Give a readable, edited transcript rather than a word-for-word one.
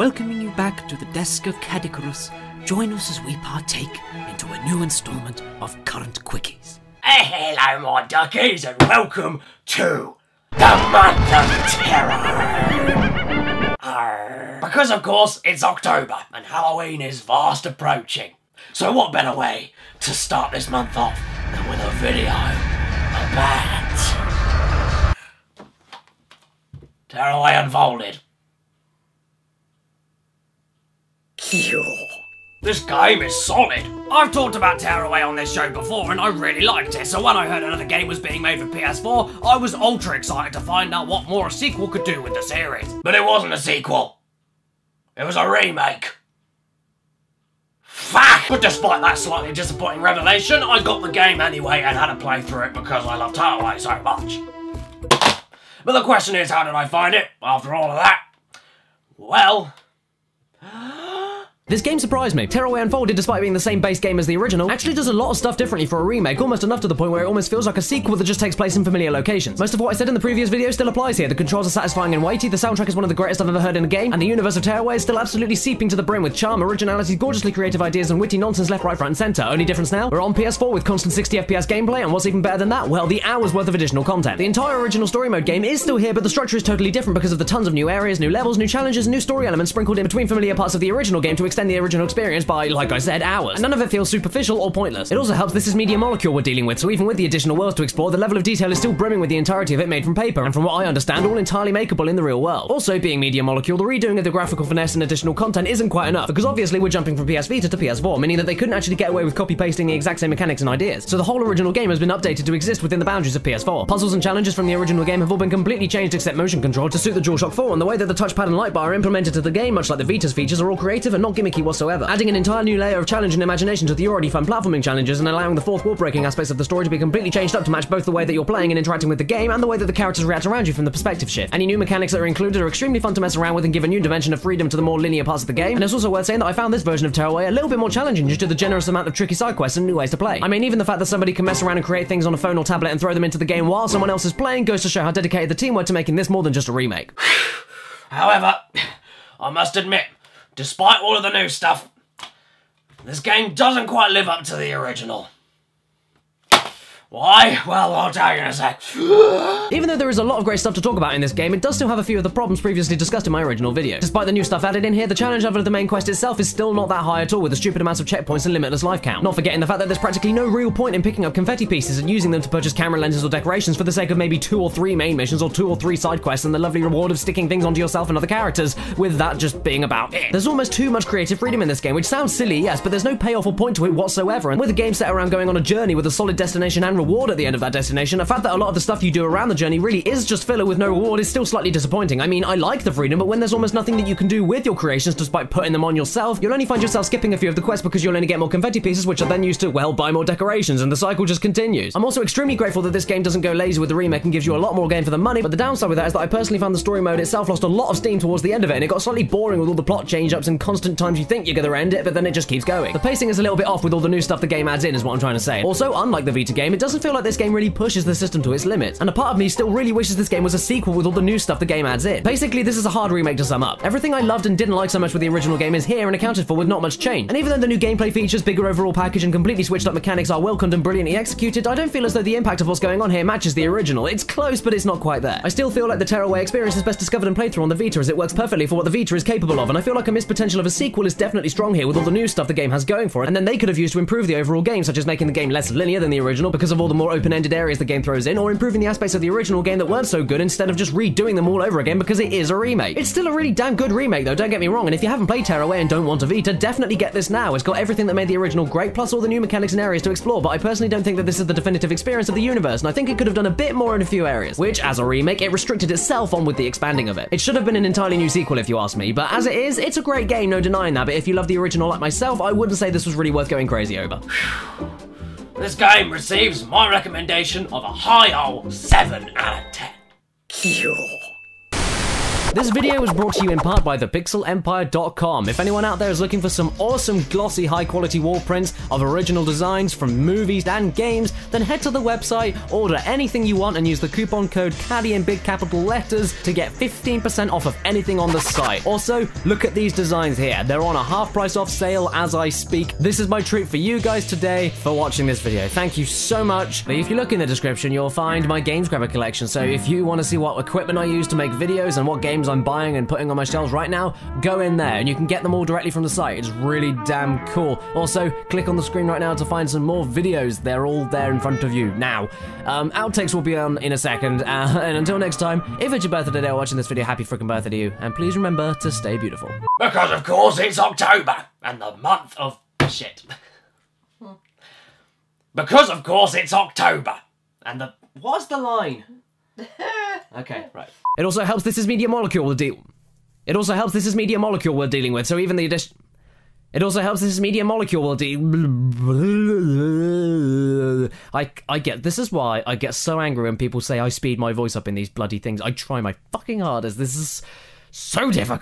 welcoming you back to the desk of Caddicarus. Join us as we partake into a new instalment of Current Quickies. Hello my duckies and welcome to the month of terror. Because of course it's October and Halloween is fast approaching. So what better way to start this month off than with a video about Tearaway Unfolded. This game is solid. I've talked about Tearaway on this show before and I really liked it, so when I heard another game was being made for PS4, I was ultra excited to find out what more a sequel could do with the series. But it wasn't a sequel. It was a remake. Fuck! But despite that slightly disappointing revelation, I got the game anyway and had to play through it because I love Tearaway so much. But the question is, how did I find it after all of that? Well... This game surprised me. Tearaway Unfolded, despite being the same base game as the original, actually does a lot of stuff differently for a remake, almost enough to the point where it almost feels like a sequel that just takes place in familiar locations. Most of what I said in the previous video still applies here. The controls are satisfying and weighty, the soundtrack is one of the greatest I've ever heard in a game, and the universe of Tearaway is still absolutely seeping to the brim with charm, originality, gorgeously creative ideas, and witty nonsense left, right, front, and center. Only difference now, we're on PS4 with constant 60 FPS gameplay, and what's even better than that? Well, the hours worth of additional content. The entire original story mode game is still here, but the structure is totally different because of the tons of new areas, new levels, new challenges, new story elements sprinkled in between familiar parts of the original game to extend the original experience by, like I said, hours. And none of it feels superficial or pointless. It also helps this is Media Molecule we're dealing with, so even with the additional worlds to explore, the level of detail is still brimming with the entirety of it made from paper, and from what I understand, all entirely makeable in the real world. Also, being Media Molecule, the redoing of the graphical finesse and additional content isn't quite enough, because obviously we're jumping from PS Vita to PS4, meaning that they couldn't actually get away with copy-pasting the exact same mechanics and ideas. So the whole original game has been updated to exist within the boundaries of PS4. Puzzles and challenges from the original game have all been completely changed except motion control to suit the DualShock 4, and the way that the touchpad and light bar are implemented to the game, much like the Vita's features, are all creative and not gimmicky whatsoever, adding an entire new layer of challenge and imagination to the already fun platforming challenges and allowing the fourth wall-breaking aspects of the story to be completely changed up to match both the way that you're playing and interacting with the game and the way that the characters react around you from the perspective shift. Any new mechanics that are included are extremely fun to mess around with and give a new dimension of freedom to the more linear parts of the game, and it's also worth saying that I found this version of Tearaway a little bit more challenging due to the generous amount of tricky side quests and new ways to play. I mean, even the fact that somebody can mess around and create things on a phone or tablet and throw them into the game while someone else is playing goes to show how dedicated the team were to making this more than just a remake. However, I must admit, despite all of the new stuff, this game doesn't quite live up to the original. Why? Well, I'll tell you in a sec. Even though there is a lot of great stuff to talk about in this game, it does still have a few of the problems previously discussed in my original video. Despite the new stuff added in here, the challenge level of the main quest itself is still not that high at all, with the stupid amounts of checkpoints and limitless life count. Not forgetting the fact that there's practically no real point in picking up confetti pieces and using them to purchase camera lenses or decorations for the sake of maybe 2 or 3 main missions or 2 or 3 side quests and the lovely reward of sticking things onto yourself and other characters, with that just being about it. There's almost too much creative freedom in this game, which sounds silly, yes, but there's no payoff or point to it whatsoever, and with a game set around going on a journey with a solid destination and reward at the end of that destination, the fact that a lot of the stuff you do around the journey really is just filler with no reward is still slightly disappointing. I mean, I like the freedom, but when there's almost nothing that you can do with your creations despite putting them on yourself, you'll only find yourself skipping a few of the quests because you'll only get more confetti pieces, which are then used to, well, buy more decorations, and the cycle just continues. I'm also extremely grateful that this game doesn't go lazy with the remake and gives you a lot more game for the money, but the downside with that is that I personally found the story mode itself lost a lot of steam towards the end of it, and it got slightly boring with all the plot change-ups and constant times you think you're gonna end it, but then it just keeps going. The pacing is a little bit off with all the new stuff the game adds in, is what I'm trying to say. Also, unlike the Vita game, it doesn't feel like this game really pushes the system to its limits, and a part of me still really wishes this game was a sequel with all the new stuff the game adds in. Basically, this is a hard remake to sum up. Everything I loved and didn't like so much with the original game is here and accounted for with not much change. And even though the new gameplay features, bigger overall package, and completely switched up mechanics are welcomed and brilliantly executed, I don't feel as though the impact of what's going on here matches the original. It's close, but it's not quite there. I still feel like the Tearaway experience is best discovered and played through on the Vita, as it works perfectly for what the Vita is capable of, and I feel like a missed potential of a sequel is definitely strong here with all the new stuff the game has going for it, and then they could have used to improve the overall game, such as making the game less linear than the original because of all the more open-ended areas the game throws in, or improving the aspects of the original game that weren't so good instead of just redoing them all over again because it is a remake. It's still a really damn good remake though, don't get me wrong, and if you haven't played Tearaway and don't want a Vita, definitely get this now. It's got everything that made the original great, plus all the new mechanics and areas to explore, but I personally don't think that this is the definitive experience of the universe, and I think it could have done a bit more in a few areas, which, as a remake, it restricted itself on with the expanding of it. It should have been an entirely new sequel if you ask me, but as it is, it's a great game, no denying that, but if you love the original like myself, I wouldn't say this was really worth going crazy over. This game receives my recommendation of a high old 7 out of 10. This video was brought to you in part by thepixelempire.com. If anyone out there is looking for some awesome, glossy, high-quality wall prints of original designs from movies and games, then head to the website, order anything you want, and use the coupon code CADDY in big capital letters to get 15% off of anything on the site. Also, look at these designs here. They're on a half-price off sale as I speak. This is my treat for you guys today for watching this video. Thank you so much. If you look in the description, you'll find my Games Grabber collection, so if you want to see what equipment I use to make videos and what games I'm buying and putting on my shelves right now, go in there and you can get them all directly from the site. It's really damn cool. Also, click on the screen right now to find some more videos. They're all there in front of you now. Outtakes will be on in a second, and until next time, if it's your birthday today or watching this video, happy freaking birthday to you, and please remember to stay beautiful. Because of course it's October, and the month of shit. Because of course it's October, and the... What's the line? Okay, right. It also helps this is Media Molecule we're dealing with, so even the addition... It also helps this is Media Molecule we're I get... This is why I get so angry when people say I speed my voice up in these bloody things. I try my fucking hardest. This is so difficult.